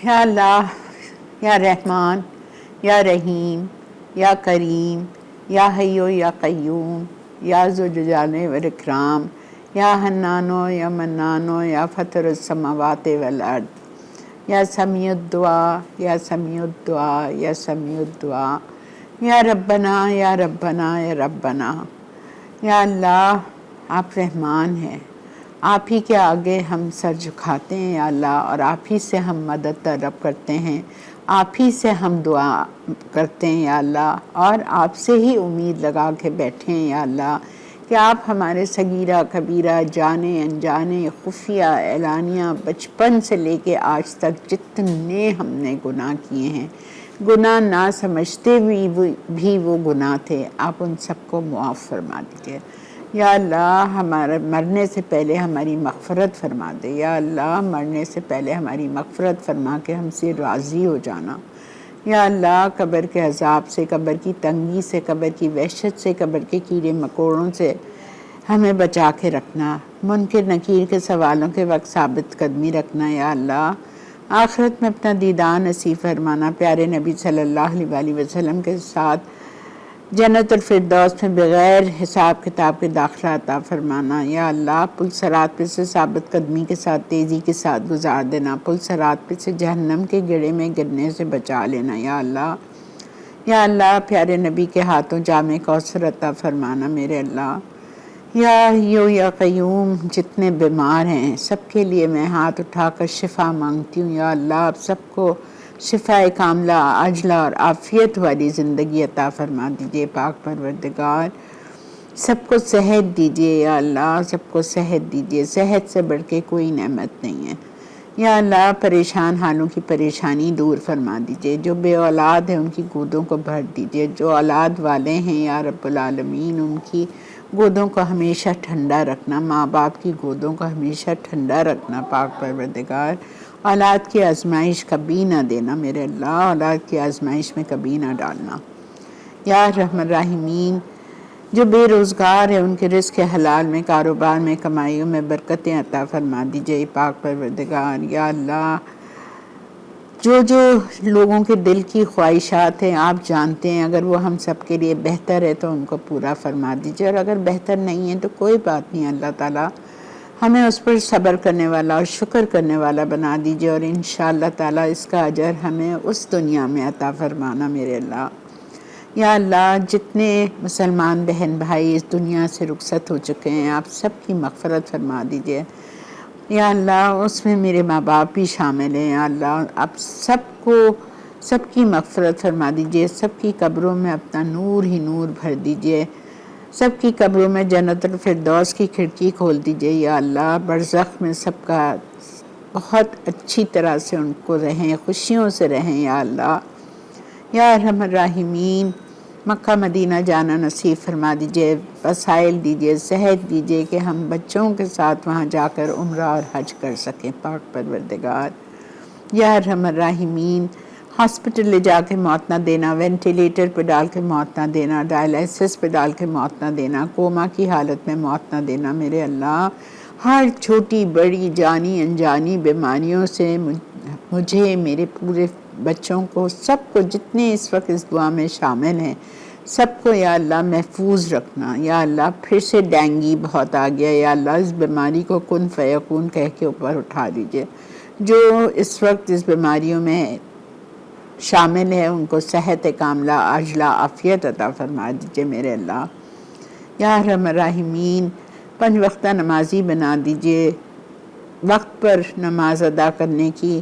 یا اللہ، یا رحمان، یا رحیم، یا کریم، یا حیو یا قیوم، یا ذوالجلال والاکرام، یا حنانو یا منانو، یا فطر السماوات والارض، یا سمیع الدعا، یا سمیع الدعا، یا سمیع الدعا، یا ربنا یا ربنا یا ربنا۔ یا اللہ، آپ رحمان ہیں، آپ ہی کے آگے ہم سر جھکاتے ہیں یا اللہ، اور آپ ہی سے ہم مدد طلب کرتے ہیں، آپ ہی سے ہم دعا کرتے ہیں یا اللہ، اور آپ سے ہی امید لگا کے بیٹھے ہیں یا اللہ کہ آپ ہمارے صغیرہ کبیرہ، جانے انجانے، خفیہ اعلانیہ، بچپن سے لے کے آج تک جتنے ہم نے گناہ کیے ہیں، گناہ نہ سمجھتے بھی وہ گناہ تھے، آپ ان سب کو معاف فرما دیجیے یا اللہ۔ ہمارے مرنے سے پہلے ہماری مغفرت فرما دے یا اللہ، مرنے سے پہلے ہماری مغفرت فرما کے ہم سے راضی ہو جانا یا اللہ۔ قبر کے عذاب سے، قبر کی تنگی سے، قبر کی وحشت سے، قبر کے کیڑے مکوڑوں سے ہمیں بچا کے رکھنا، منکر نکیر کے سوالوں کے وقت ثابت قدمی رکھنا یا اللہ۔ آخرت میں اپنا دیدار نصیب فرمانا، پیارے نبی صلی اللہ علیہ وآلہ وسلم کے ساتھ جنت الفردوس میں بغیر حساب کتاب کے داخلہ عطا فرمانا یا اللہ۔ پل صراط پہ سے ثابت قدمی کے ساتھ تیزی کے ساتھ گزار دینا، پل صراط پہ سے جہنم کے گڑھے میں گرنے سے بچا لینا یا اللہ۔ یا اللہ، پیارے نبی کے ہاتھوں جامع کوثر عطا فرمانا میرے اللہ۔ یا حیو یا قیوم، جتنے بیمار ہیں سب کے لیے میں ہاتھ اٹھا کر شفا مانگتی ہوں یا اللہ، آپ سب کو شفاء کاملہ عاجلہ اور عافیت والی زندگی عطا فرما دیجئے پاک پروردگار۔ سب کو صحت دیجئے یا اللہ، سب کو صحت دیجئے، صحت سے بڑھ کے کوئی نعمت نہیں ہے یا اللہ۔ پریشان حالوں کی پریشانی دور فرما دیجئے، جو بے اولاد ہیں ان کی گودوں کو بھر دیجئے، جو اولاد والے ہیں یا رب العالمین ان کی گودوں کو ہمیشہ ٹھنڈا رکھنا، ماں باپ کی گودوں کو ہمیشہ ٹھنڈا رکھنا پاک پروردگار۔ اولاد کی آزمائش کبھی نہ دینا میرے اللہ، اولاد کی آزمائش میں کبھی نہ ڈالنا یا ارحم الراحمین۔ جو بے روزگار ہیں ان کے رزق حلال میں، کاروبار میں، کمائیوں میں برکتیں عطا فرما دیجئے پاک پروردگار یا اللہ۔ جو لوگوں کے دل کی خواہشات ہیں آپ جانتے ہیں، اگر وہ ہم سب کے لیے بہتر ہے تو ان کو پورا فرما دیجئے، اور اگر بہتر نہیں ہے تو کوئی بات نہیں، اللہ تعالیٰ ہمیں اس پر صبر کرنے والا اور شکر کرنے والا بنا دیجئے، اور انشاءاللہ تعالیٰ اس کا اجر ہمیں اس دنیا میں عطا فرمانا میرے اللہ یا اللہ۔ جتنے مسلمان بہن بھائی اس دنیا سے رخصت ہو چکے ہیں آپ سب کی مغفرت فرما دیجئے یا اللہ، اس میں میرے ماں باپ بھی شامل ہیں یا اللہ، آپ سب کی مغفرت فرما دیجئے، سب کی قبروں میں اپنا نور ہی نور بھر دیجئے، سب کی قبروں میں جنت الفردوس کی کھڑکی کھول دیجئے یا اللہ۔ برزخ میں سب کا بہت اچھی طرح سے ان کو رہیں، خوشیوں سے رہیں یا اللہ یا ارحم الراحمین۔ مکہ مدینہ جانا نصیب فرما دیجئے، وسائل دیجئے، صحت دیجئے کہ ہم بچوں کے ساتھ وہاں جا کر عمرہ اور حج کر سکیں پاک پروردگار یا ارحم الراحمین۔ ہاسپٹل لے جا کے موت نہ دینا، وینٹیلیٹر پہ ڈال کے موت نہ دینا، ڈائلائسس پہ ڈال کے موت نہ دینا، کوما کی حالت میں موت نہ دینا میرے اللہ۔ ہر چھوٹی بڑی جانی انجانی بیماریوں سے مجھے، میرے پورے بچوں کو، سب کو جتنے اس وقت اس دعا میں شامل ہیں سب کو یا اللہ محفوظ رکھنا یا اللہ۔ پھر سے ڈینگی بہت آ گیا یا اللہ، اس بیماری کو کن فیکون کہہ کے اوپر اٹھا دیجئے۔ جو اس وقت اس بیماریوں میں شامل ہے ان کو صحت کاملہ عاجلہ عافیت عطا فرما دیجئے میرے اللہ یا ارحم الراحمین۔ 5 وقتہ نمازی بنا دیجئے، وقت پر نماز ادا کرنے کی،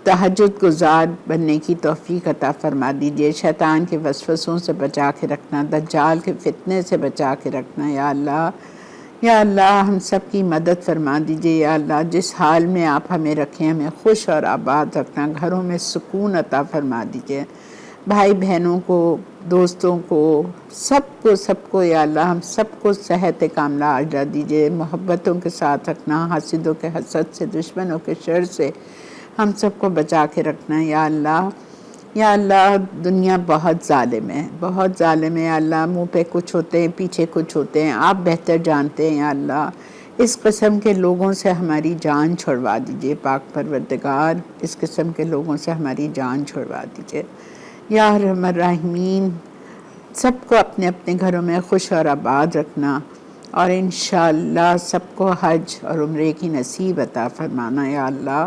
تہجد گزار بننے کی توفیق عطا فرما دیجئے، شیطان کے وسوسوں سے بچا کے رکھنا، دجال کے فتنے سے بچا کے رکھنا یا اللہ یا اللہ۔ ہم سب کی مدد فرما دیجئے یا اللہ، جس حال میں آپ ہمیں رکھیں ہمیں خوش اور آباد رکھنا، گھروں میں سکون عطا فرما دیجئے، بھائی بہنوں کو، دوستوں کو، سب کو یا اللہ، ہم سب کو صحت کاملہ عاجلہ دیجئے، محبتوں کے ساتھ رکھنا، حاسدوں کے حسد سے، دشمنوں کے شر سے ہم سب کو بچا کے رکھنا یا اللہ یا اللہ۔ دنیا بہت ظالم ہے، بہت ظالم ہے یا اللہ، منہ پہ کچھ ہوتے ہیں پیچھے کچھ ہوتے ہیں، آپ بہتر جانتے ہیں یا اللہ اس قسم کے لوگوں سے ہماری جان چھڑوا دیجئے پاک پروردگار، اس قسم کے لوگوں سے ہماری جان چھڑوا دیجئے یا ارحم الراحمین۔ سب کو اپنے اپنے گھروں میں خوش اور آباد رکھنا، اور انشاءاللہ سب کو حج اور عمرے کی نصیب عطا فرمانا یا اللہ۔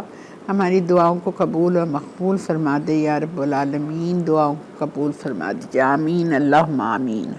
ہماری دعاؤں کو قبول اور مقبول فرما دے یا رب العالمین، دعاؤں کو قبول فرما دیجئے، آمین اللہم آمین۔